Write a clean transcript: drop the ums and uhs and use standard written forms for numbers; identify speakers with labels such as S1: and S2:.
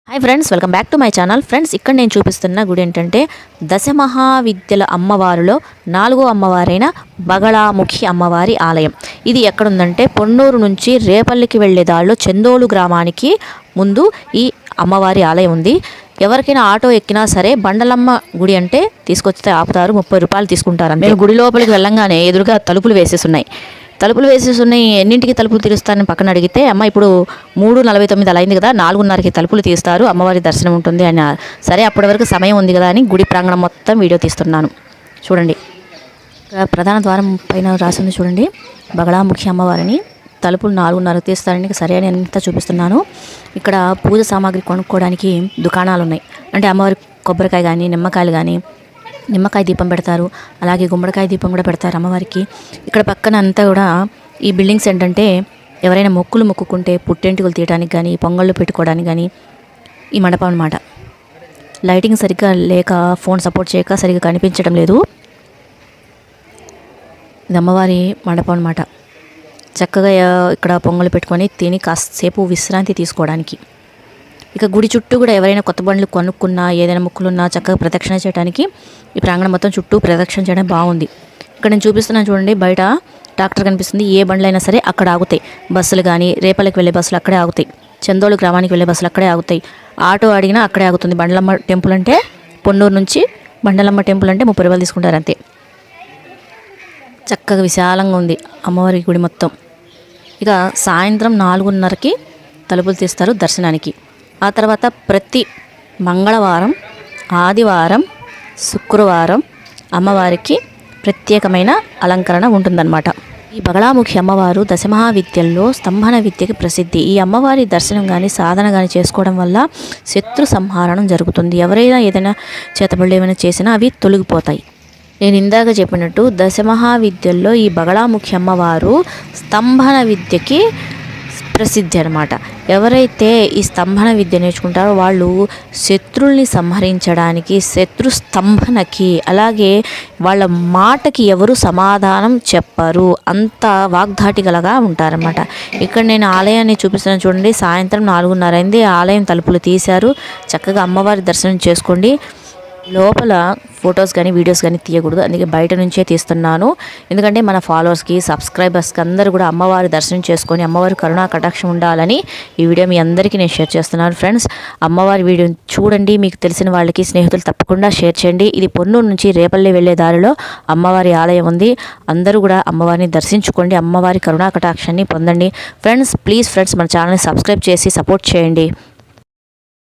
S1: Hi friends, welcome back to my channel. Friends, ఇక్కడ నేను చూపిస్తున్న గుడి ఏంటంటే దశమహావిద్యల అమ్మవారిలో 4వ అమ్మవారైన బగళాముఖి అమ్మవారి ఆలయం. ఇది ఎక్కడుందంటే పొన్నూరు నుంచి రేపల్లికి వెళ్లే దారిలో చందోలు గ్రామానికి ముందు ఈ అమ్మవారి ఆలయం ఉంది. ఎవరికైనా ఆటో ఎక్కినా సరే బండలమ్మ గుడి అంటే తీసుకొస్తే ఆపుతారు, 30 రూపాయలు తీసుకుంటారు. మేము గుడి లోపలికి వెళ్ళంగానే ఎదురుగా తలుపులు వేసేస్తున్నాయి. ఎన్నింటికి తలుపులు తీరుస్తారని పక్కన అడిగితే, అమ్మ ఇప్పుడు 3:49 అలా అయింది కదా, 4:30కి తలుపులు తీస్తారు, అమ్మవారి దర్శనం ఉంటుంది అని. సరే, అప్పటి వరకు సమయం ఉంది కదా అని గుడి ప్రాంగణం మొత్తం వీడియో తీస్తున్నాను. చూడండి, ప్రధాన ద్వారం పైన రాసింది చూడండి, బగళాముఖి అమ్మవారిని. తలుపులు 4:30కి తీస్తారని. సరే అని ఎంత చూపిస్తున్నాను. ఇక్కడ పూజ సామాగ్రి కొనుక్కోవడానికి దుకాణాలు ఉన్నాయి. అంటే అమ్మవారి కొబ్బరికాయ కానీ, నిమ్మకాయలు కానీ, నిమ్మకాయ దీపం పెడతారు, అలాగే గుమ్మడికాయ దీపం కూడా పెడతారు అమ్మవారికి. ఇక్కడ పక్కన అంతా కూడా ఈ బిల్డింగ్స్ ఏంటంటే ఎవరైనా మొక్కులు మొక్కుకుంటే పుట్టెంటుకలు తీయడానికి కానీ, పొంగళ్ళు పెట్టుకోవడానికి కానీ ఈ మండపం అన్నమాట. లైటింగ్ సరిగ్గా లేక, ఫోన్ సపోర్ట్ చేయక సరిగ్గా కనిపించడం లేదు. ఇది అమ్మవారి మండపం అన్నమాట. చక్కగా ఇక్కడ పొంగలు పెట్టుకొని తిని కాసేపు విశ్రాంతి తీసుకోవడానికి. ఇక గుడి చుట్టూ కూడా ఎవరైనా కొత్త బండ్లు కొనుక్కున్నా, ఏదైనా మొక్కులున్నా చక్కగా ప్రదక్షిణ చేయడానికి ఈ ప్రాంగణం మొత్తం చుట్టూ ప్రదక్షిణ చేయడం బాగుంది. ఇక్కడ నేను చూపిస్తున్నాను చూడండి, బయట ట్రాక్టర్ కనిపిస్తుంది. ఏ బండ్లైనా సరే అక్కడ ఆగుతాయి. బస్సులు కానీ, రేపల్లికి వెళ్ళే బస్సులు అక్కడే ఆగుతాయి, చందోలు గ్రామానికి వెళ్ళే బస్సులు అక్కడే ఆగుతాయి. ఆటో అడిగినా అక్కడే ఆగుతుంది. బండ్లమ్మ టెంపుల్ అంటే పొన్నూరు నుంచి బండ్లమ్మ టెంపుల్ అంటే 30 రూపాయలు తీసుకుంటారు అంతే. చక్కగా విశాలంగా ఉంది అమ్మవారి గుడి మొత్తం. ఇక సాయంత్రం 4:30కి తలుపులు తీస్తారు దర్శనానికి. ఆ తర్వాత ప్రతి మంగళవారం, ఆదివారం, శుక్రవారం అమ్మవారికి ప్రత్యేకమైన అలంకరణ ఉంటుందన్నమాట. ఈ బగళాముఖి అమ్మవారు దశమహావిద్యల్లో స్తంభన విద్యకి ప్రసిద్ధి. ఈ అమ్మవారి దర్శనం కానీ, సాధన కానీ చేసుకోవడం వల్ల శత్రు సంహారణం జరుగుతుంది. ఎవరైనా ఏదైనా చేతబడులు ఏమైనా చేసినా అవి తొలగిపోతాయి. నేను ఇందాక చెప్పినట్టు దశమహావిద్యల్లో ఈ బగళాముఖి అమ్మవారు స్తంభన విద్యకి ప్రసిద్ధి అనమాట. ఎవరైతే ఈ స్తంభన విద్య నేర్చుకుంటారో వాళ్ళు శత్రుల్ని సంహరించడానికి, శత్రు స్తంభనకి, అలాగే వాళ్ళ మాటకి ఎవరు సమాధానం చెప్పరు, అంత వాగ్ధాటి గలగా ఉంటారన్నమాట. ఇక్కడ నేను ఆలయాన్ని చూపిస్తున్నాను చూడండి. సాయంత్రం 4:30 అయింది. ఆలయం తలుపులు తీశారు. చక్కగా అమ్మవారి దర్శనం చేసుకోండి. లోపల ఫొటోస్ కానీ, వీడియోస్ కానీ తీయకూడదు, అందుకే బయట నుంచే తీస్తున్నాను. ఎందుకంటే మన ఫాలోవర్స్కి, సబ్స్క్రైబర్స్కి అందరూ కూడా అమ్మవారి దర్శనం చేసుకొని అమ్మవారి కరుణా కటాక్షం ఉండాలని ఈ వీడియో మీ అందరికీ నేను షేర్ చేస్తున్నాను. ఫ్రెండ్స్, అమ్మవారి వీడియో చూడండి. మీకు తెలిసిన వాళ్ళకి, స్నేహితులు తప్పకుండా షేర్ చేయండి. ఇది పొన్నూరు నుంచి రేపల్లి వెళ్ళే దారిలో అమ్మవారి ఆలయం ఉంది. అందరూ కూడా అమ్మవారిని దర్శించుకోండి, అమ్మవారి కరుణా కటాక్షాన్ని పొందండి. ఫ్రెండ్స్, ప్లీజ్ ఫ్రెండ్స్, మన ఛానల్ని సబ్స్క్రైబ్ చేసి సపోర్ట్ చేయండి.